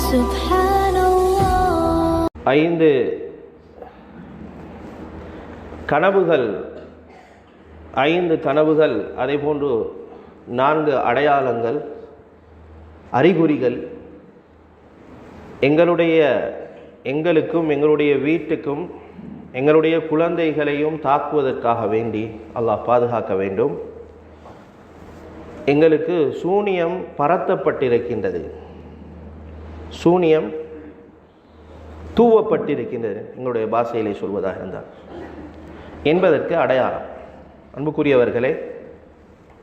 5 கனவுகள், 5 கனவுகள், அதே போன்று 4 அடையாளங்கள், அறிகுறிகள் எங்களுக்கும் எங்களுடைய வீட்டுக்கும் எங்களுடைய குழந்தைகளையும் தாக்குவதற்காக வேண்டி அல்லாஹ் பாதுகாக்க வேண்டும். எங்களுக்கு சூனியம் பரத்தப்பட்டிருக்கின்றது, சூனியம் தூவப்பட்டிருக்கின்றது, எங்களுடைய பாஷையிலே சொல்வதாக இருந்தால் என்பதற்கு அடையாளம். அன்புக்குரியவர்களே,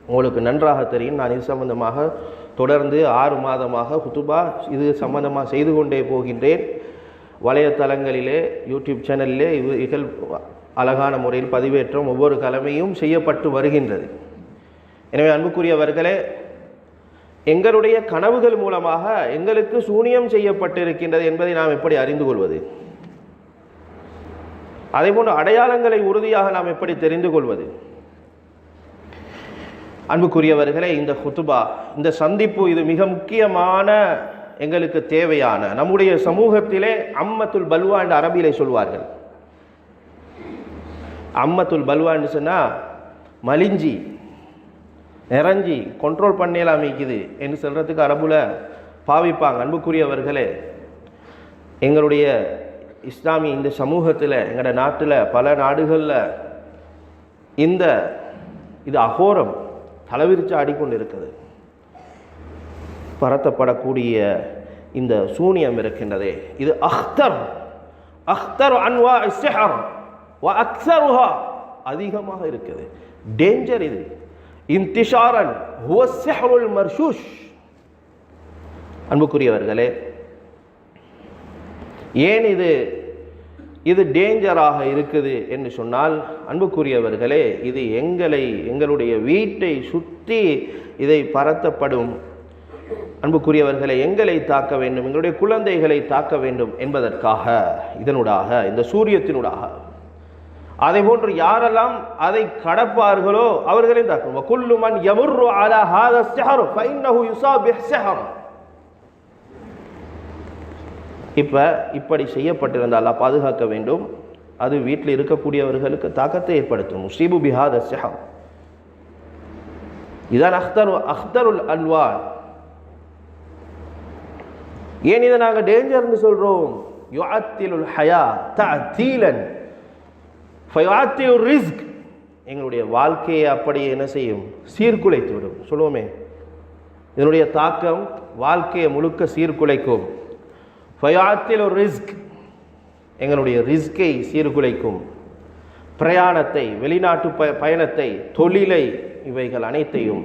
உங்களுக்கு நன்றாக தெரியும், நான் இது சம்பந்தமாக தொடர்ந்து 6 மாதமாக குத்துபா இது சம்பந்தமாக செய்து கொண்டே போகின்றேன். வலைத்தளங்களிலே, யூடியூப் சேனலிலே இவைகள் அழகான முறையில் பதிவேற்றம் ஒவ்வொரு கிழமையும் செய்யப்பட்டு வருகின்றது. எனவே அன்புக்குரியவர்களே, எங்களுடைய கனவுகள் மூலமாக எங்களுக்கு சூனியம் செய்யப்பட்டிருக்கின்றது என்பதை நாம் எப்படி அறிந்து கொள்வது? அதேபோன்று அடையாளங்களை உறுதியாக நாம் எப்படி தெரிந்து கொள்வது? அன்புக்குரியவர்களே, இந்த குத்துபா, இந்த சந்திப்பு, இது மிக முக்கியமான எங்களுக்கு தேவையான, நம்முடைய சமூகத்திலே அம்மத்துல் பல்வா என்று அரபியிலே சொல்வார்கள். அம்மத்துல் பல்வா என்று சொன்னால் மலிஞ்சி நிறைஞ்சி கண்ட்ரோல் பண்ணலாம் அமைக்குது என்று சொல்கிறதுக்கு அரபுல பாவிப்பாங்க. அன்புக்குரியவர்களே, எங்களுடைய இஸ்லாமிய இந்த சமூகத்தில், எங்களோட நாட்டில், பல நாடுகளில் இது அகோரம் தலைவிரிச்சு ஆடிக்கொண்டு இருக்குது. பரத்தப்படக்கூடிய இந்த சூனியம் இருக்கின்றதே, இது அக்தர் அன்வா சிஹர் வ அக்ஸருஹா, அதிகமாக இருக்குது, டேஞ்சர். இது இன்திஷாரன் ஹுவ சிஹ்ருல் மர்ஷூஷ். அன்புக்குரியவர்களே, ஏன் இது டேஞ்சராக இருக்குது என்று சொன்னால், அன்புக்குரியவர்களே, இது எங்களுடைய வீட்டை சுற்றி இதை பரத்தப்படும். அன்புக்குரியவர்களை, எங்களை தாக்க வேண்டும், எங்களுடைய குழந்தைகளை தாக்க வேண்டும் என்பதற்காக இதனூடாக, இந்த சூரியத்தினூடாக, அதை போன்று யாரெல்லாம் அதை கடப்பார்களோ அவர்களையும் தாக்கும். வகுல்லு மன் யமுர்ரு அலா ஹாதா ஸிஹர் ஃபஇன்னஹு யுஸாப் பிஸ்ஸிஹர். இப்படி செய்யப்பட்டிருந்தால் அல்லாஹ் பாதுகாக்க வேண்டும். அது வீட்டில் இருக்கக்கூடியவர்களுக்கு தாக்கத்தை ஏற்படுத்தும். முஸீபு பிஹாதா ஸிஹர். இதான் அக்தருல் அன்வார். ஏன் இதை நாங்கள் டேஞ்சர்னு சொல்றோம்? யுஅத்திலுல் ஹயா தஅதீலன் ஃபயுஅத்திலுர் ரிஸ்க். எங்களுடைய வாழ்க்கையை அப்படியே என்ன செய்யும்? சீர்குலைத்து விடும். சொல்லுவோமே, இதனுடைய தாக்கம் வாழ்க்கையை முழுக்க சீர்குலைக்கும். ஃபயுஅத்திலுர் ரிஸ்க், எங்களுடைய ரிஸ்கை சீர்குலைக்கும். பிரயாணத்தை, வெளிநாட்டு பயணத்தை, தொழிலை, இவைகள் அனைத்தையும்.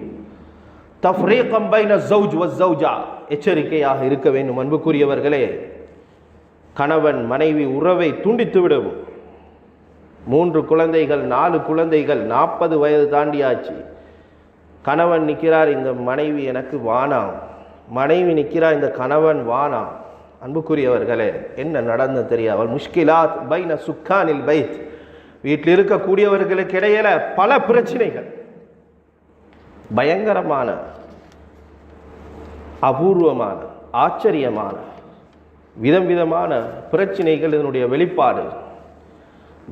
தஃப்ரீகம் பைன ஸௌஜ் வ ஸௌஜா, எச்சரிக்கையாக இருக்க வேண்டும். அன்புக்குரியவர்களே, கணவன் மனைவி உறவை துண்டித்துவிடும். 3 குழந்தைகள், 4 குழந்தைகள், 40 வயது தாண்டியாச்சு. கணவன் நிற்கிறார், இந்த மனைவி எனக்கு வானாம். மனைவி நிற்கிறார், இந்த கணவன் வானாம். அன்புக்குரியவர்களே, என்ன நடந்து தெரியாது. முஷ்கிலாத் பைன சுக்கானில் பைத், வீட்டில் இருக்கக்கூடியவர்களுக்கு இடையில பல பிரச்சனைகள், பயங்கரமான, அபூர்வமான, ஆச்சரியமான, விதமான பிரச்சனைகள் இதனுடைய வெளிப்பாடு.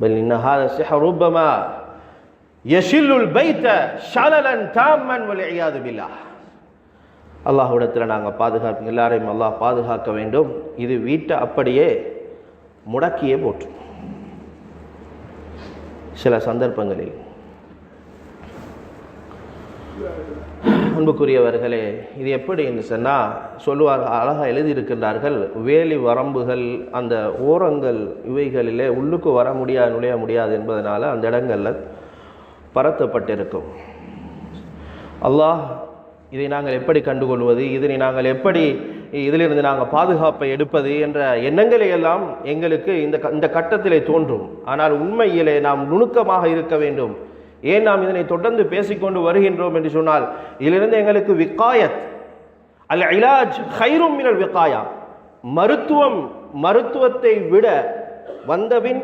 பல் இன்ன ஹாதா ஸிஹர் ருப்பமா யஷில்லுல் பைத ஷலலன் தாம்மன் வல் இயாது பில்லாஹ். அல்லாஹ்விடத்தில் நாங்கள் பாதுகாப்பு, எல்லாரையும் அல்லாஹ் பாதுகாக்க வேண்டும். இது வீட்டை அப்படியே முடக்கியே போட்டு சில சந்தர்ப்பங்களில். அன்புக்குரியவர்களே, இது எப்படி என்று சொன்னால் சொல்லுவார்கள், அழகாக எழுதியிருக்கின்றார்கள், வேலி வரம்புகள், அந்த ஓரங்கள், இவைகளிலே உள்ளுக்கு வர முடியாது, நுழைய முடியாது என்பதனால அந்த இடங்களில் பரத்தப்பட்டிருக்கும். அல்லாஹ் இதை நாங்கள் எப்படி கண்டுகொள்வது, இதனை நாங்கள் எப்படி இதிலிருந்து நாங்கள் பாதுகாப்பை எடுப்பது என்ற எண்ணங்களை எல்லாம் எங்களுக்கு இந்த கட்டத்திலே தோன்றும். ஆனால் உண்மையிலே நாம் நுணுக்கமாக இருக்க வேண்டும். ஏன் நாம் இதனை தொடர்ந்து பேசிக்கொண்டு வருகின்றோம் என்று சொன்னால், இதிலிருந்து எங்களுக்கு விகாயத் அல் இலாஜ் ஹைரும் மினல் விகாயா, மருத்துவத்தை விட, வந்தபின்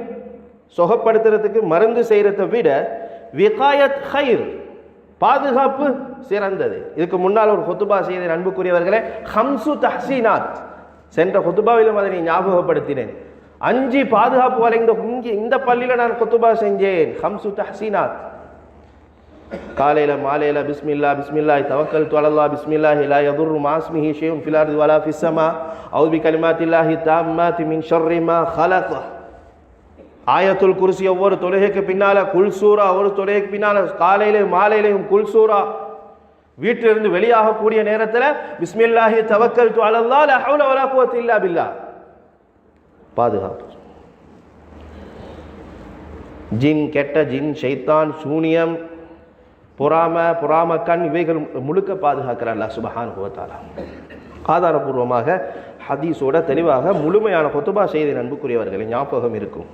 சுகப்படுத்துறதுக்கு மருந்து செய்யறதை விட விகாயத் ஹைர், பாதுகாப்பு சிறந்தது. இதுக்கு முன்னால் ஒரு குத்துபா செய்த அன்புக்குரியவர்களே, ஹம்சு தஹ்சீனாத், சென்ற குத்துபாவிலும் அதனை ஞாபகப்படுத்தினேன். 5 பாதுகாப்பு வளைந்த இந்த பள்ளியில் நான் குத்துபா செஞ்சேன். 5 தஹ்சீனாத். காலையில் மாலையில் பிஸ்மில்லா பிஸ்மில்லாஹி தவக்கல்து அலல்லாஹ் பிஸ்மில்லாஹி லா யதுர்ரு மா இஸ்மிஹி ஷைஉன் ஃபில் அர்தி வலா ஃபிஸ் ஸமா அஊது பிகலிமாத்தில்லாஹி தாம்மாத்தி மின் ஷர்ரி மா ஹலக. ஆயத்துல் குர்சி ஒவ்வொரு தொழுகைக்கு பின்னால குல் சூரா, ஒரு தொழுகைக்கு பின்னால காலையிலையும் மாலையிலையும் குல் சூரா. வீட்டிலிருந்து வெளியாகக்கூடிய நேரத்தில் பிஸ்மில்லாஹி தவக்கல்து அலல்லாஹ் லா ஹவ்ல வலா குவத்த இல்லா பில்லாஹ். பாதுகாப்பு. ஜின், கெட்ட ஜின், ஷைத்தான், சூனியம், பொறாம கண், இவைகள் முழுக்க பாதுகாக்கிறார் அல்லாஹ் சுப்ஹானஹு வ தஆலா. ஆதாரபூர்வமாக ஹதீஸோட தெளிவாக முழுமையான குத்துபா செய்தி அன்புக்குரியவர்களை ஞாபகம் இருக்கும்.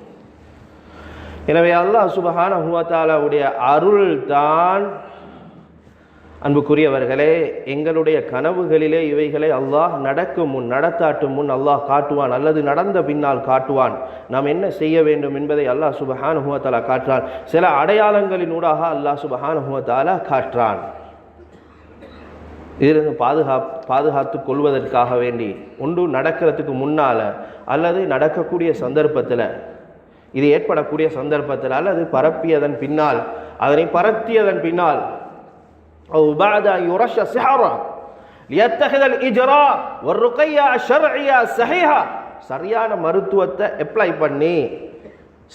எனவே அல்லாஹ் சுப்ஹானஹு வ தஆலாவுடைய அருள் தான் அன்புக்குரியவர்களே எங்களுடைய கனவுகளிலே இவைகளை அல்லாஹ் நடக்கும் முன், நடத்தாட்டும் முன் அல்லாஹ் காட்டுவான், அல்லது நடந்த பின்னால் காட்டுவான். நாம் என்ன செய்ய வேண்டும் என்பதை அல்லாஹ் சுப்ஹானஹு வ தஆலா காட்டுறான். சில அடையாளங்களினூடாக அல்லாஹ் சுப்ஹானஹு வ தஆலா காட்டுறான். இதிலிருந்து பாதுகாத்து கொள்வதற்காக வேண்டி ஒன்று நடக்கிறதுக்கு முன்னால் அல்லது நடக்கக்கூடிய சந்தர்ப்பத்தில், இது ஏற்படக்கூடிய சந்தர்ப்பத்தில் அல்லது பரப்பியதன் பின்னால், அதனை பரத்தியதன் பின்னால் أو بعد أن يرش سحرا ليتخذ الإجراء والرقية الشرعية الصحيحة. சரியான மருத்துவத்தை அப்ளை பண்ணி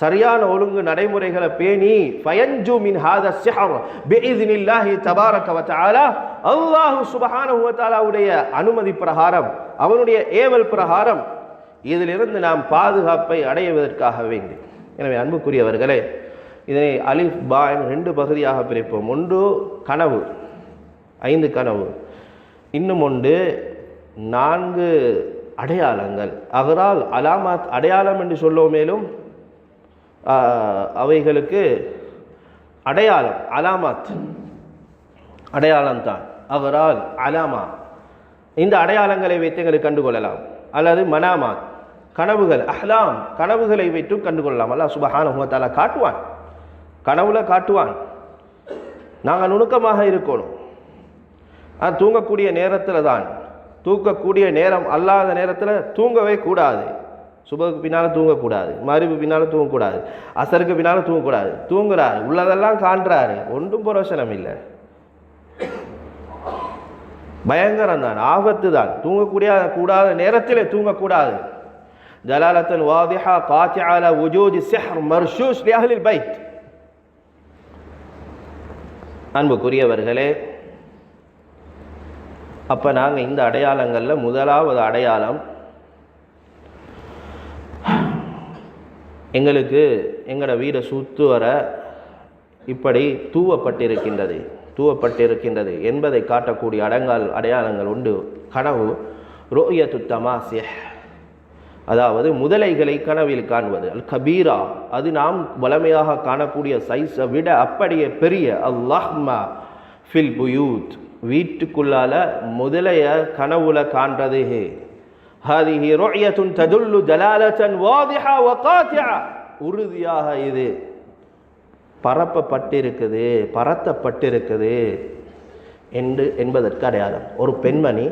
சரியான ஒழுங்கு நடைமுறைகளை பேணி ஃபயன்ஜு மின் ஹாதா ஸிஹர் பிஇذنில்லாஹி தபாரக வ தஆலா, அல்லாஹ் சுப்ஹானஹு வ தஆலாவுடைய அனுமதி பிரகாரம், அவனுடைய ஏவல் பிரகாரம் இதிலிருந்து நாம் பாதுகாப்பை அடைவதற்காக வேண்டி. எனவே அன்புக்குரியவர்களே, இதனை அலிஃப் பா 2 பகுதியாக பிரிப்போம். ஒன்று கனவு, 5 கனவு. இன்னும் ஒன்று 4 அடையாளங்கள். அகரால் அலாமாத், அடையாளம் என்று சொல்லுவோம். மேலும் அவைகளுக்கு அடையாளம், அலாமாத் அடையாளம்தான். அகரால் அலாமா, இந்த அடையாளங்களை வைத்து எங்களுக்கு கண்டுகொள்ளலாம். அல்லது மனாமாத், கனவுகள், அஹ்லாம், கனவுகளை வைத்து கண்டுகொள்ளலாம். அல்லாஹ் சுப்ஹானஹு வ தஆலா காட்டுவான், கனவுல காட்டுவான். நாங்கள் நுணுக்கமாக இருக்கணும். தூங்கக்கூடிய நேரத்தில் தான், தூக்கக்கூடிய நேரம் அல்லாத நேரத்தில் தூங்கவே கூடாது. சுபகுக்கு பின்னால் தூங்கக்கூடாது, மரிபு பின்னால் தூங்கக்கூடாது, அசருக்கு பின்னால் தூங்கக்கூடாது. தூங்குறாரு, உள்ளதெல்லாம் காண்றாரு, ஒன்றும் பிரயோசனம் இல்லை, பயங்கரம் தான், ஆபத்து தான். தூங்கக்கூடிய கூடாத நேரத்தில் தூங்கக்கூடாது. ஜலாலத்தன் வாதிஹா காத்திஅ அலா வுஜூதி ஸிஹ்ர் மர்ஷூஷ் லி அஹ்லில் பைத். அன்புக்குரியவர்களே, அப்போ நாங்கள் இந்த அடையாளங்களில் முதலாவது அடையாளம், எங்களுக்கு எங்களோட வீடை சுற்று வர இப்படி தூவப்பட்டிருக்கின்றது என்பதை காட்டக்கூடிய அடையாளங்கள் உண்டு. கனவு ருயத்து தமாசிஹ், அதாவது முதலைகளை கனவில் காண்பது. அல் கபீரா, அது நாம் வளமையாக காணக்கூடிய சைஸை விட அப்படியே பெரிய. அல்லாஹ்மா ஃபில் புயூத், வீட்டுக்குள்ளால முதலைய கனவுல காண்றது. ஹாதிஹி ருயத்துன் ததுல்லு ஜலாலத்தன் வாதிஹா வ காத்திஆ, உறுதியாக இது பரத்தப்பட்டிருக்குது என்பதற்கு அடையாளம். ஒரு பெண்மணி,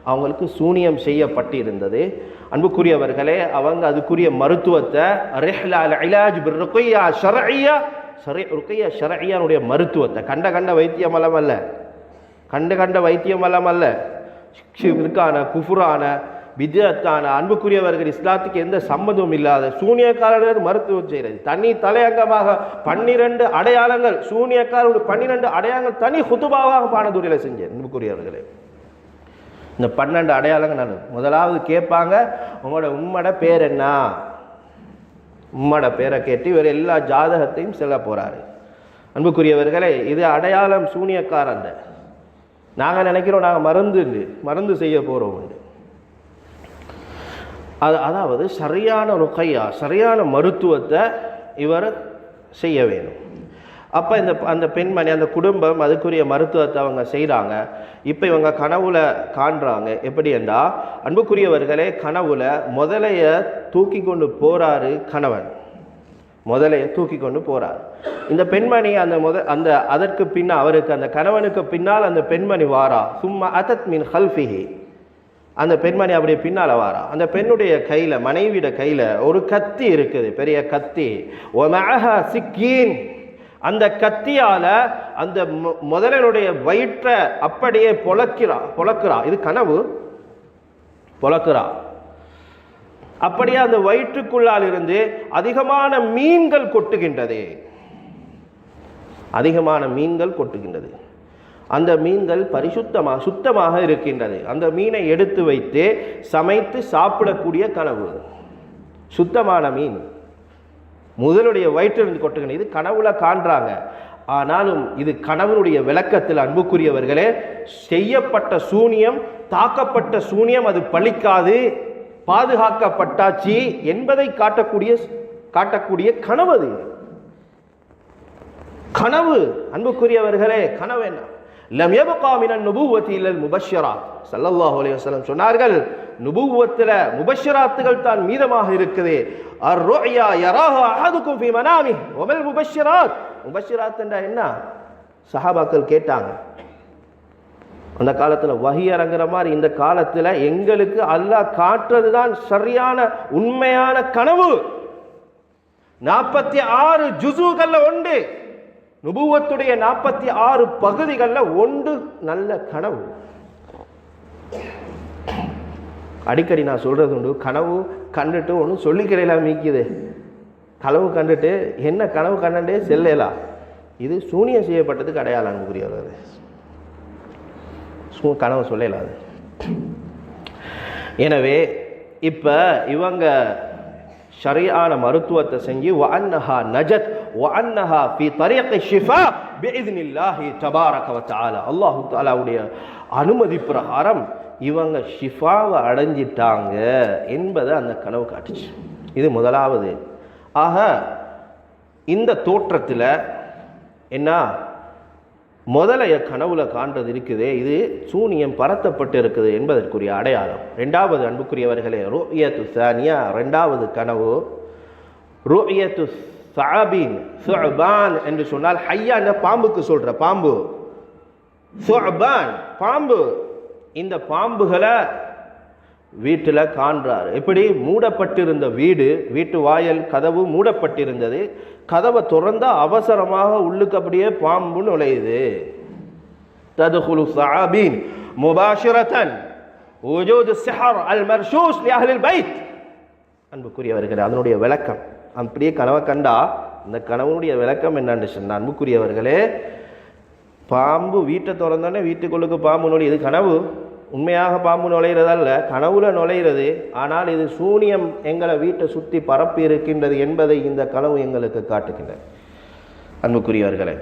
அவங்களுக்கு சூனியம் செய்யப்பட்டிருந்தது. அன்புக்குரியவர்களே, அவங்க அதுக்குரிய மருத்துவத்தை ரிஹ்லா அல் இலாஜ் பிர் ருக்யா ஷர்இய்யா, ருக்யா ஷர்இய்யானுடைய மருத்துவத்தை, கண்ட வைத்தியமலம் அல்ல, கண்ட வைத்தியமலம் அல்ல, ஷிர்கான, குஃபுரான, பித்அத்தான, அன்புக்குரியவர்கள் இஸ்லாத்துக்கு எந்த சம்மதமும் இல்லாத சூனியக்காரர்கள் மருத்துவம் செய்கிறது. தனி தலையங்கமாக 12 அடையாளங்கள், சூனியக்காரருடைய 12 அடையாளங்கள் தனி ஹுதுபாவாக பானதுரையில் செஞ்சேன். அன்புக்குரியவர்களே, இந்த 12 அடையாளங்கள் நான் முதலாவது கேட்பாங்க, உம்மோட பேர் என்ன, உம்மோட பேரை கேட்டு இவர் எல்லா ஜாதகத்தையும் சொல்ல போறாரு. அன்புக்குரியவர்களே, இது அடையாளம் சூனியக்காரன். நாங்கள் நினைக்கிறோம் நாங்கள் மருந்து செய்ய போகிறோம். அதாவது சரியான ருக்கையா, சரியான மருத்துவத்தை இவர் செய்ய வேணும். அப்போ அந்த பெண்மணி, அந்த குடும்பம் அதுக்குரிய மருத்துவத்தை அவங்க செய்கிறாங்க. இப்போ இவங்க கனவுல காண்றாங்க. எப்படி என்றால், அன்புக்குரியவர்களே, கனவுல முதலைய தூக்கி கொண்டு போறாரு கணவன், முதலைய தூக்கி கொண்டு போறார். இந்த பெண்மணி அதற்கு பின்னால், அவருக்கு அந்த கணவனுக்கு பின்னால் அந்த பெண்மணி வாரா. சும்மா அதத் மின் ஹல்ஃபிஹி, அந்த பெண்மணி அப்படியே பின்னால் வாரா. அந்த பெண்ணுடைய கையில், மனைவியோட கையில் ஒரு கத்தி இருக்குது, பெரிய கத்தி. ஒமஹா சிக்கீன், அந்த கத்தியால் அந்த முதலனுடைய வயிற்றை அப்படியே பொளக்கிறா. இது கனவு. பொளக்கிறா. அப்படியே அந்த வயிற்றுக்குள்ளால் இருந்து அதிகமான மீன்கள் கொட்டுகின்றது. அதிகமான மீன்கள் கொட்டுகின்றது. அந்த மீன்கள் சுத்தமாக இருக்கின்றது. அந்த மீனை எடுத்து வைத்து சமைத்து சாப்பிடக்கூடிய கனவு. சுத்தமான மீன் முதலுடைய வயிற்றிலிருந்து கொட்டுகின்றது. இது கனவுல காண்றாங்க. ஆனாலும் இது கனவுடைய விளக்கத்தில் அன்புக்குரியவர்களே, செய்யப்பட்ட சூனியம், தாக்கப்பட்ட சூனியம் அது பலிக்காது, பாதுகாக்கப்பட்டாச்சு என்பதை காட்டக்கூடிய கனவு. அது கனவு. அன்புக்குரியவர்களே, கனவு என்ன? லம் யபகா மினன் நுபுவத்தி இல்லல் முபஷ்ஷிராத். ஸல்லல்லாஹு அலைஹி வஸல்லம் சொன்னார்கள், நுபுவத்துல முபஷ்ஷிராத்துகள் தான் மீதமாக இருக்குது. அர்-ருயா யராஹு அஹதுக்கும் ஃபீ மனாமிஹ் வமல் முபஷ்ஷிராத். முபஷ்ஷிராத் என்றா என்ன? சஹாபாக்கள் கேட்டாங்க. அந்த காலத்தில் வஹி இறங்குற மாதிரி இந்த காலத்தில் எங்களுக்கு அல்லாஹ் காட்டுறது தான் சரியான உண்மையான கனவு. 46 ஜுஸுகள்ல உண்டு. நுபுவத்துடைய 46 பகுதிகளில் ஒன்று நல்ல கனவு. அடிக்கடி நான் சொல்றது உண்டு, கனவு கண்டுட்டு ஒன்றும் சொல்லிக்கிறேலாம் மீக்குது. கனவு கண்டுட்டு என்ன கனவு கண்டே செல்லலாம். இது சூனியம் செய்யப்பட்டதுக்கு அடையாளம். அன்புக்குரியவர்களே, கனவு சொல்லலாது. எனவே இப்ப இவங்க ஷரியான மருத்துவத்தை செஞ்சு வஅன்னஹா நஜத் வஅன்னஹா ஃபீ தரீக் ஷிஃபா பிஇذنில்லாஹி தபாரக வ தஆலா. அல்லாஹ் தஆலாவுடைய அனுமதி பிரகாரம் இவங்க ஷிஃபாவை அடைஞ்சிட்டாங்க என்பதை அந்த கனவு காட்டுச்சு. இது முதலாவது. ஆக இந்த தோற்றத்தில் என்ன முதலைய கனவுல காண்றது இருக்குதே, இது சூனியம் பரத்தப்பட்டு இருக்குது என்பதற்குரிய அடையாளம். ரெண்டாவது அன்புக்குரியவர்களே, ருயத்து சானியா, ரெண்டாவது கனவு ருயத்து சஅபின். சுஅபான் என்று சொன்னால் ஹய்யான், பாம்புக்கு சொல்ற பாம்பு. சுஅபான் பாம்பு. இந்த பாம்புகளை வீட்டில் காண்றார். எப்படி? மூடப்பட்டிருந்த வீட்டு வாயல் கதவு மூடப்பட்டிருந்தது. கதவை திறந்தா அவசரமாக உள்ளுக்கு அப்படியே பாம்பு நுழையுது. ததுகுலு ஸஅபீன் முபாஷிரத்தன் வஜூது ஸிஹர் அல் மர்ஷூஸ் லி அஹ்லில் பைத். அன்புக்குரியவர்களே, அதனுடைய விளக்கம் அப்படியே கனவை கண்டா இந்த கனவுடைய விளக்கம் என்னன்னு சொன்னா, அன்புக்குரியவர்களே, பாம்பு வீட்டை திறந்தோடனே வீட்டுக்குள்ளுக்கு பாம்பு நுழை. இது கனவு. உண்மையாக பாம்பு நுழைகிறதல்ல, கனவுல நுழைகிறது. ஆனால் இது சூனியம் எங்களை வீட்டை சுற்றி பரப்பி இருக்கின்றது என்பதை இந்த கனவு எங்களுக்கு காட்டுகின்றது. அன்புக்குரியவர்களே,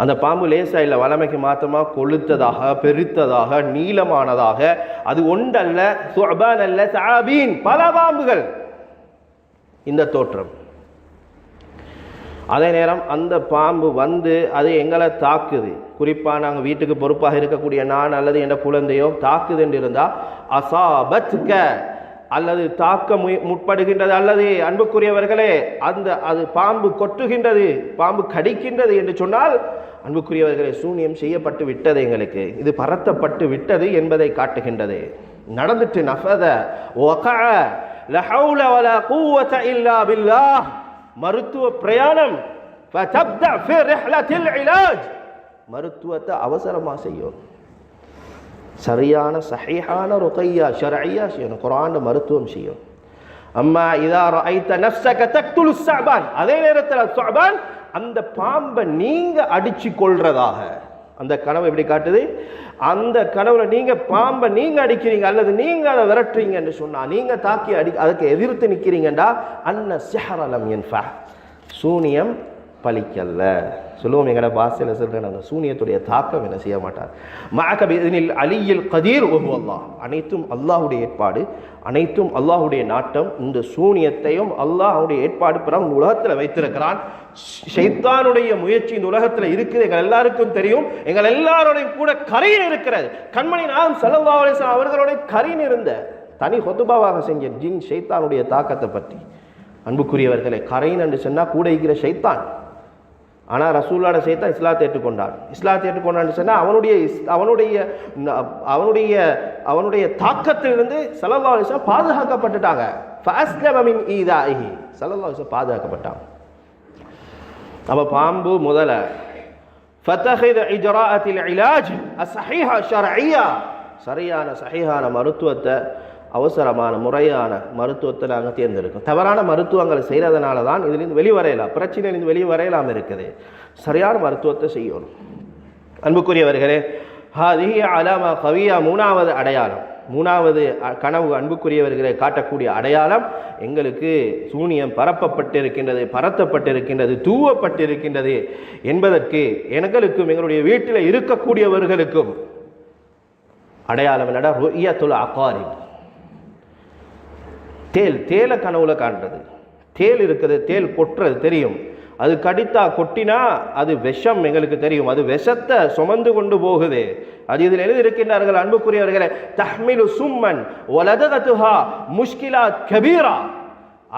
அந்த பாம்பு லேசா இல்லை, வளமைக்கு மாத்தமா கொளுத்ததாக, பெருத்ததாக, நீளமானதாக. அது ஒன்றல்ல, சுஅபான் அல்ல, சஅபீன், பல பாம்புகள். இந்த தோற்றம். அதே நேரம் அந்த பாம்பு வந்து அது எங்களை தாக்குது. குறிப்பாக நாங்கள் வீட்டுக்கு பொறுப்பாக இருக்கக்கூடிய நான் அல்லது என் குழந்தையோ தாக்குது என்று இருந்தால் அசாபத்க, அல்லது தாக்க முற்படுகின்றது, அல்லது அன்புக்குரியவர்களே அது பாம்பு கொட்டுகின்றது, பாம்பு கடிக்கின்றது என்று சொன்னால், அன்புக்குரியவர்களே, சூனியம் செய்யப்பட்டு விட்டது. எங்களுக்கு இது பரத்தப்பட்டு விட்டது என்பதை காட்டுகின்றது. நடந்துட்டு நஃபத வகஅ லா ஹவுல வலா குவத இல்லா பில்லாஹ். மருத்துவ பிரயாணம். ஃபதப்தா ஃபி ரிஹ்லத்தில் இலாஜ். மருத்துவத்தை அவசரமாக செய்யும். சரியான சஹீஹான ருகையா ஷர்இய்யா செய்யணும். குர்ஆன் மருத்துவம் செய்யும். அம்மா இதா ரஅய்த நஃப்ஸக தக்துலு ஸஅபான். அதே நேரத்தில் ஸஅபான் அந்த பாம்பை நீங்க அடிச்சு கொள்றதாக அந்த கனவு எப்படி காட்டுது? அந்த கனவுல நீங்க பாம்பை நீங்க அடிக்கிறீங்க அல்லது நீங்க அதை விரட்டுறீங்க என்று சொன்னா, நீங்க தாக்கி அதுக்கு எதிர்த்து நிற்கிறீங்கண்டா அன்ன ஸிஹ்ர லம் யன்ஃபா, சூனியம் பலிக்கல்ல. சொல்லுவோம் எங்கட பாஷையில் சொல்றேன், அந்த சூனியத்துடைய தாக்கம் என்ன செய்ய மாட்டார். மஅக பிஇذனில் அலியில் கதீர் வஹு அல்லாஹ். அனைத்தும் அல்லாஹ்வுடைய ஏற்பாடு, அனைத்தும் அல்லாஹ்வுடைய நாட்டம். இந்த சூனியத்தையும் அல்லாஹ்வுடைய ஏற்பாடு பிறகு உலகத்தில் வைத்திருக்கிறான். ஷைத்தானுடைய முயற்சி இந்த உலகத்தில் இருக்குது, எங்கள் எல்லாருக்கும் தெரியும். எங்கள் எல்லாரோடையும் கூட கரீன் இருக்கிறது. கண்மணி நாயகம் ஸல்லல்லாஹு அலைஹி வஸல்லம் அவர்களோட கரீன் இருந்த தனி ஹுதுபாவாக செஞ்ச ஜின் ஷைத்தானுடைய தாக்கத்தை பற்றி. அன்புக்குரியவர்களே, கரீன் என்று சொன்னா கூட இருக்கிற ஷைத்தான். ஆனால் ரசூலோட சேர்த்தா இஸ்லாத்தை ஏற்றுக்கொண்டான். இஸ்லாத்தை ஏற்றுக்கொண்டான்னு சொன்னால் அவனுடைய தாக்கத்திலிருந்து ஸல்லல்லாஹு அலைஹி வஸல்லம் பாதுகாக்கப்பட்டுட்டாங்க. ஃபஅஸ்லம மின் ஈதாஇஹி, ஸல்லல்லாஹு அலைஹி வஸல்லம் பாதுகாக்கப்பட்டாங்க. அப்போ பாம்பு முதல்ல ஃபதஹித இஜ்ராஅத்தில் இலாஜ் அஸ்ஸஹீஹா ஷர்இய்யா, சரியான சஹீஹான மருத்துவத்தை, அவசரமான முறையான மருத்துவத்தை நாங்கள் தேர்ந்தெடுக்கோம். தவறான மருத்துவங்களை செய்கிறதுனால தான் இதுலேருந்து வெளிவரையலாம், பிரச்சனையிலேருந்து வெளிவரையலாம் இருக்குது. சரியான மருத்துவத்தை செய்யணும். அன்புக்குரியவர்களே, ஹாதிஹி அலாமா கவியா, மூணாவது அடையாளம், மூணாவது கனவு அன்புக்குரியவர்களை காட்டக்கூடிய அடையாளம், எங்களுக்கு சூனியம் பரப்பப்பட்டிருக்கின்றது, பரத்தப்பட்டிருக்கின்றது, தூவப்பட்டிருக்கின்றது என்பதற்கு எங்களுக்கும் எங்களுடைய வீட்டில் இருக்கக்கூடியவர்களுக்கும் அடையாளம் என்னடா, ருய்யத்துல் அகாரிப், தேலை கனவுல காண்றது. தேல் இருக்குது, தேல் கொட்டுறது தெரியும், அது கடித்தா கொட்டினா அது விஷம் எங்களுக்கு தெரியும், அது விஷத்தை சுமந்து கொண்டு போகுது. அது இதில் எழுதியிருக்கின்றார்கள் அன்புக்குரியவர்களே, தஹ்மிலு சும்மன் வலதகத்துஹா முஷ்கிலா கபீரா,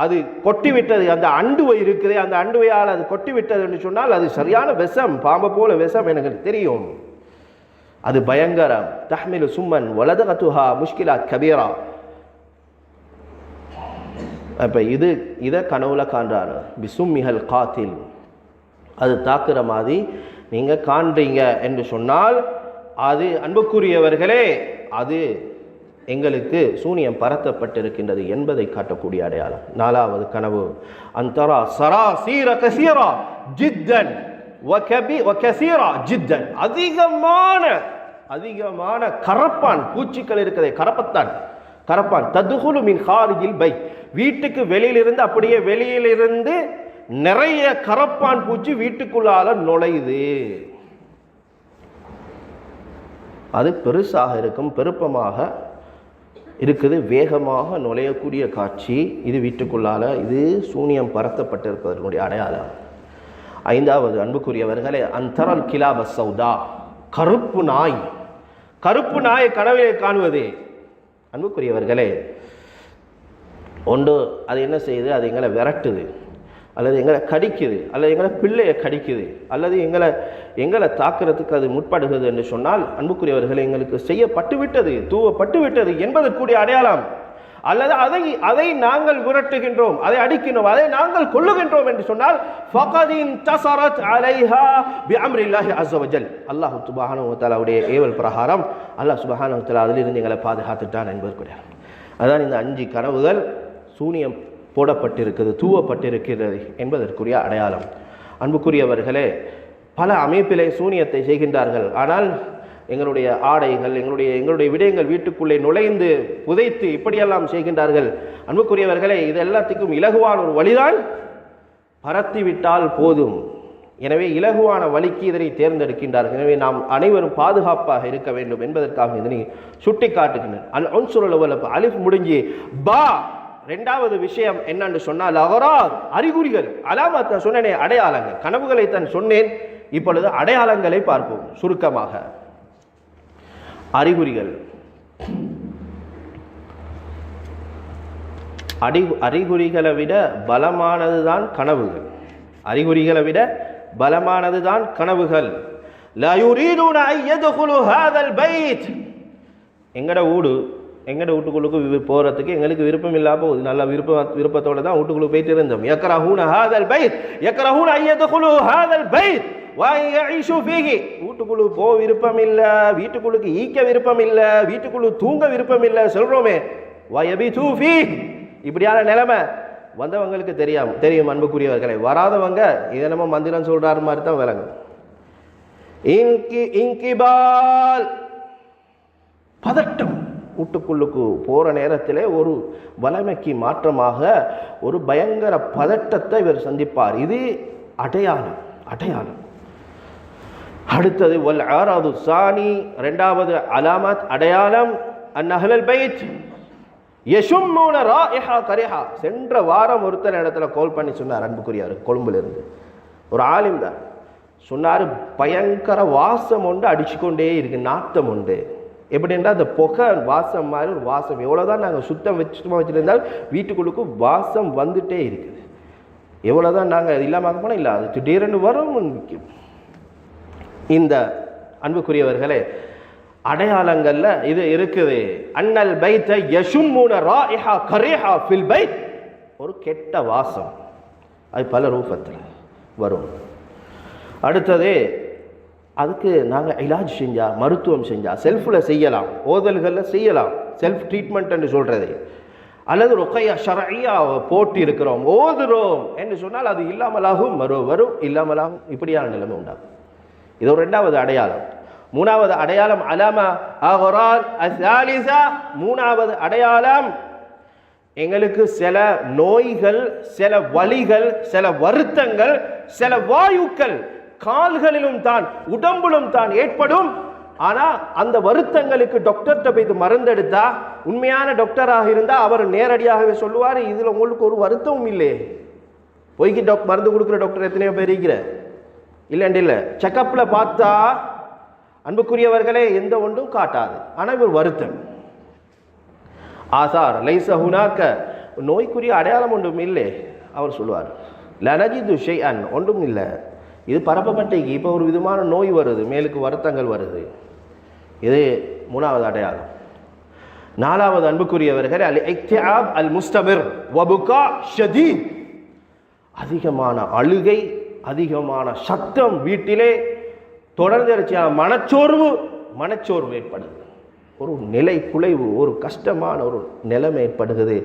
அது கொட்டிவிட்டது, அந்த அண்டுவை இருக்குது, அந்த அண்டுவையால் அது கொட்டிவிட்டது என்று சொன்னால் அது சரியான விஷம், பாம்பை போல விஷம் எனக்கு தெரியும், அது பயங்கரம். தஹ்மிலு சும்மன் வலதகத்துஹா முஷ்கிலா கபீரா. அப்போ இதை கனவுல காண்றாரு. பிசும்மிஹல் காத்தில், அது தாக்குற மாதிரி நீங்கள் காண்றீங்க என்று சொன்னால் அது அன்புக்குரியவர்களே அது எங்களுக்கு சூனியம் பரத்தப்பட்டிருக்கின்றது என்பதை காட்டக்கூடிய அடையாளம். நாலாவது கனவு, அந்தரா சராசீர கசீரா ஜித்தன் வகசீரா ஜித்தன், அதிகமான கரப்பான் பூச்சிகள் இருக்கிறதே, கரப்பான் ததுகுலு மின் ஹாரிஜில் பை, வீட்டுக்கு வெளியிலிருந்து, அப்படியே வெளியிலிருந்து நிறைய கரப்பான் பூச்சி வீட்டுக்குள்ளால நுழையுது. அது பெருசாக இருக்கும், பெருப்பமாக இருக்குது, வேகமாக நுழையக்கூடிய காட்சி. இது வீட்டுக்குள்ளால, இது சூனியம் பரத்தப்பட்டிருப்பதனுடைய அடையாளம். ஐந்தாவது அன்புக்குரியவர்களே, அந்தரல் கிலாப சௌதா, கருப்பு நாய் கனவிலே காணுவது. அன்புக்குரியவர்களே, ஒன்று அது என்ன செய்யுது, அது எங்களை விரட்டுது, அல்லது எங்களை கடிக்குது, அல்லது எங்களை பிள்ளையை கடிக்குது, அல்லது எங்களை தாக்குறதுக்கு அது முற்படுகிறது என்று சொன்னால் அன்புக்குரியவர்கள் எங்களுக்கு செய்யப்பட்டு விட்டது, தூவப்பட்டு விட்டது என்பதற்குரிய அடையாளம். அல்லது அதை நாங்கள் விரட்டுகின்றோம், அதை அடிக்கின்றோம், அதை நாங்கள் கொல்லுகின்றோம் என்று சொன்னால் ஃபகதின் தஸரத் அலைஹா பிஅம்ரில்லாஹி அஸ்ஸ வஜல், அல்லாஹ் சுப்ஹானஹு வ தஆலாவுடைய ஏவல் பிரகாரம் அல்லாஹ் சுப்ஹானஹு வ தஆலா அதிலிருந்து எங்களை பாதுகாத்துட்டான் என்பதற்குரிய. அதான் இந்த 5 கனவுகள் சூனியம் போடப்பட்டிருக்கிறது, தூவப்பட்டிருக்கிறது என்பதற்குரிய அடையாளம். அன்புக்குரியவர்களே, பல அமைப்பிலே சூனியத்தை செய்கின்றார்கள். ஆனால் எங்களுடைய ஆடைகள், எங்களுடைய விடயங்கள் வீட்டுக்குள்ளே நுழைந்து புதைத்து இப்படியெல்லாம் செய்கின்றார்கள். அன்புக்குரியவர்களே, இது எல்லாத்துக்கும் இலகுவான ஒரு வழிதான், பரத்திவிட்டால் போதும். எனவே இலகுவான வழிக்கு இதனை தேர்ந்தெடுக்கின்றார்கள். எனவே நாம் அனைவரும் பாதுகாப்பாக இருக்க வேண்டும் என்பதற்காக இதனை சுட்டி காட்டுகின்றனர். அல் உன்சுருல் அவ்வல், அலிஃப் முடிஞ்சு பா. இரண்டாவது விஷயம் என்னன்னு சொன்னால் அகராத், அறிகுறிகள், அலாமத் சொன்னேனே, அடையாளங்கள். கனவுகளை தான் சொன்னேன், இப்பொழுது அடையாளங்களை பார்ப்போம் சுருக்கமாக. அறிகுறிகள், அறிகுறிகளை விட பலமானதுதான் கனவுகள். அறிகுறிகளை விட பலமானதுதான் கனவுகள். லா யுரீதுன அன் யத்குலு ஹாதல் பைத், எங்கட வீட்டுக்குள்ளுக்கு போகிறதுக்கு எங்களுக்கு விருப்பம் இல்லாம போகுது. நல்ல விருப்பத்தோடு தான் வீட்டுக்குள்ளே போயிட்டு இருந்தோம். யக்ரஹூன ஹாதல் பைத், யக்ரஹூன அன் யத்குலு ஹாதல் பைத் வ யஈஷு ஃபீஹி, வீட்டுக்குள்ளு போக விருப்பம் இல்லை, வீட்டுக்குள்ளுக்கு ஈக்க விருப்பம் இல்லை, வீட்டுக்குள்ளு தூங்க விருப்பம் இல்லை சொல்கிறோமே. வ யபிது ஃபீஹி, இப்படியான நிலைமை வந்தவங்களுக்கு தெரியும் அன்புக்குரியவர்களை. வராதவங்க இதை நம்ம மந்திரம் சொல்கிறாரு மாதிரி தான் விளங்கும். இன்கிபால், பதட்டம். வீட்டுக்குள்ளுக்கு போகிற நேரத்தில் ஒரு வலிமைக்கு மாற்றமாக ஒரு பயங்கர பதட்டத்தை இவர் சந்திப்பார். இது அடையாளம். அடுத்தது வல் ஆராது சானி, இரண்டாவது அலாமத் அடையாளம், அன்னஹலல் பைத் யஷும்மூன ராயிஹா கரிஹா. சென்ற வாரம் ஒருத்தர் இடத்துல கால் பண்ணி சொன்னார் அன்புக்குரியார், கொழும்புலேருந்து ஒரு ஆலிம் தான் சொன்னார், பயங்கர வாசம் ஒன்று அடிச்சுக்கொண்டே இருக்கு, நாட்டம் உண்டு. எப்படின்னா அந்த புகை வாசம் மாதிரி ஒரு வாசம், எவ்வளோதான் நாங்கள் சுத்தமாக வச்சுருந்தால் வீட்டுக்குள்ளுக்கும் வாசம் வந்துட்டே இருக்குது. எவ்வளோதான் நாங்கள் இல்லாமல் போனால் இல்லை, அது திடீரென்று வரும். இந்த அன்புக்குரியவர்களே, அடையாளங்களில் இது இருக்குது. அன்னல் பைத்த யஷும்முன ராயிஹா கரீஹா ஃபில் பைத், ஒரு கெட்ட வாசம், அது பல ரூபத்தில் வரும். அடுத்தது, அதுக்கு நாங்கள் இலாஜ் செஞ்சால், மருத்துவம் செஞ்சால், செல்ஃபில் செய்யலாம், ஓதல்களில் செய்யலாம், செல்ஃப் ட்ரீட்மெண்ட் என்று சொல்கிறது. அல்லது ருக்கையா ஷரஐயா போட்டி இருக்கிறோம், ஓதுறோம் என்று சொன்னால் அது இல்லாமலாகும், வரும் இல்லாமலாகும், இப்படியான நிலைமை உண்டாகும். இது ஒரு 2வது அடையாளம். 3வது அடையாளம் அலாமா அகரால் அஸாலிஸா, 3வது அடையாளம் எங்களுக்கு சில நோய்கள், சில வலிகள், சில வருத்தங்கள், சில வாயுக்கள் கால்களிலும் தான் உடம்பிலும் தான் ஏற்படும். ஆனா அந்த வருத்தங்களுக்கு டாக்டர்கிட்ட போய் மருந்தெடுத்தா, உண்மையான டாக்டராக இருந்தா அவர் நேரடியாகவே சொல்லுவார், இதுல உங்களுக்கு ஒரு வருத்தமும் இல்லை. பொய்க்கு மருந்து கொடுக்குற டாக்டர் எத்தனையோ பேர் இருக்கிற இல்லை. செக்கப்ல பார்த்தா அன்புக்குரியவர்களே எந்த ஒன்றும் காட்டாது, ஆனால் இவர் வருத்தம். ஆசார் லைஸ ஹுனாக்க, நோய்க்குரிய அடையாளம் ஒன்றும் இல்லை அவர் சொல்லுவார். லனஜிது ஷைஅன், ஒன்றும் இல்லை, இது பரப்பப்பட்டைக்கு இப்போ ஒரு விதமான நோய் வருது, மேலுக்கு வருத்தங்கள் வருது. இது 3வது அடையாளம். 4வது அன்புக்குரியவர்கள் அல் இக்திஆப் அல் முஸ்தமிர் வபுகா ஷதீத், அதிகமான அழுகை, அதிகமான சத்தம், வீட்டிலே தொடர்ந்து மனச்சோர்வு ஏற்படுது, ஒரு நிலை குலைவு, ஒரு கஷ்டமான ஒரு நிலைமை ஏற்படுகிறது.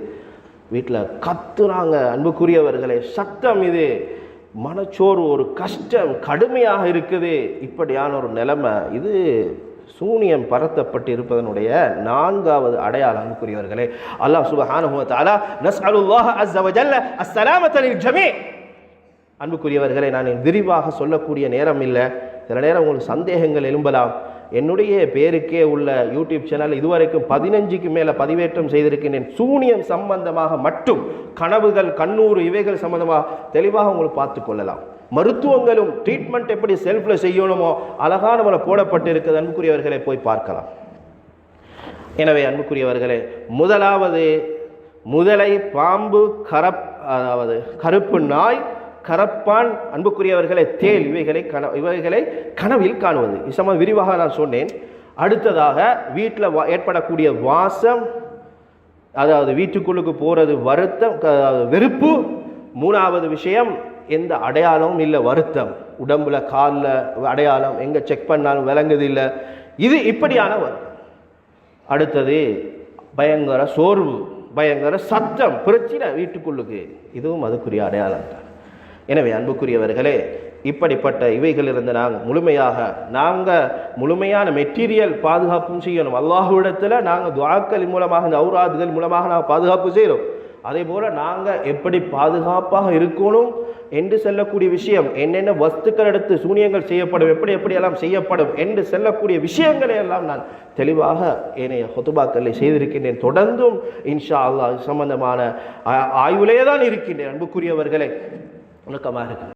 வீட்டில் கத்துறாங்க அன்புக்குரியவர்களே, சத்தம், இது மனச்சோர்வு, ஒரு கஷ்டம் கடுமையாக இருக்குது. இப்படியான ஒரு நிலைமை, இது சூனியம் பரத்தப்பட்டு இருப்பதனுடைய 4வது அடையாளம் அன்புக்குரியவர்களே. அல்லாஹ் சுப்ஹானஹு வ தஆலா நஸ்அலுல்லாஹ அஸ்ஸ வ ஜல்ல அஸ்ஸலாமத லில் ஜமீ. அன்புக்குரியவர்களே, நான் விரிவாக சொல்லக்கூடிய நேரம் இல்லை. சில நேரம் உங்களுக்கு சந்தேகங்கள் எழும்பலாம். என்னுடைய பேருக்கே உள்ள யூடியூப் சேனல் இதுவரைக்கும் 15க்கு மேலே பதிவேற்றம் செய்திருக்கின்றேன். சூனியம் சம்பந்தமாக மட்டும், கனவுகள், கண்ணூறு, இவைகள் சம்பந்தமாக தெளிவாக உங்களுக்கு பார்த்து கொள்ளலாம். மருத்துவங்களும் ட்ரீட்மெண்ட் எப்படி செல்ஃபில் செய்யணுமோ அழகான முறை போடப்பட்டு இருக்கிறது அன்புக்குரியவர்களை போய் பார்க்கலாம். எனவே அன்புக்குரியவர்களே, முதலை, பாம்பு, அதாவது கருப்பு நாய், கரப்பான், அன்புக்குரியவர்களை தேல், இவைகளை கனவில் காணுவது. இசம விரிவாக நான் சொன்னேன். அடுத்ததாக வீட்டில் ஏற்படக்கூடிய வாசம், அதாவது வீட்டுக்குள்ளுக்கு போகிறது வருத்தம், வெறுப்பு. 3வது விஷயம், எந்த அடையாளமும் இல்லை, வருத்தம், உடம்புல காலில் அடையாளம், எங்கே செக் பண்ணாலும் விளங்குது இல்லை, இது இப்படியான வருத்தம். அடுத்தது பயங்கர சோர்வு, பயங்கர சத்தம், பிரச்சனை வீட்டுக்குள்ளுக்கு, இதுவும் அதுக்குரிய அடையாளம் தான். எனவே அன்புக்குரியவர்களே, இப்படிப்பட்ட இவைகளிலிருந்து நாங்கள் முழுமையான மெட்டீரியல் பாதுகாப்பும் செய்யணும். அல்லாஹ்விடத்தில் நாங்கள் துஆக்கள் மூலமாக, இந்த ஔராதுகள் மூலமாக நாங்கள் பாதுகாப்பு செய்கிறோம். அதே போல் நாங்கள் எப்படி பாதுகாப்பாக இருக்கணும் என்று சொல்லக்கூடிய விஷயம், என்னென்ன வஸ்துக்கள் எடுத்து சூனியங்கள் செய்யப்படும், எப்படியெல்லாம் செய்யப்படும் என்று சொல்லக்கூடிய விஷயங்களை எல்லாம் நான் தெளிவாக ஏனைய ஹுதுபாக்களை செய்திருக்கின்றேன். தொடர்ந்தும் இன்ஷா அல்லாஹ் சம்பந்தமான ஆய்விலே தான் இருக்கின்றேன். அன்புக்குரியவர்களே, வணக்கமாக இருக்கிறேன்.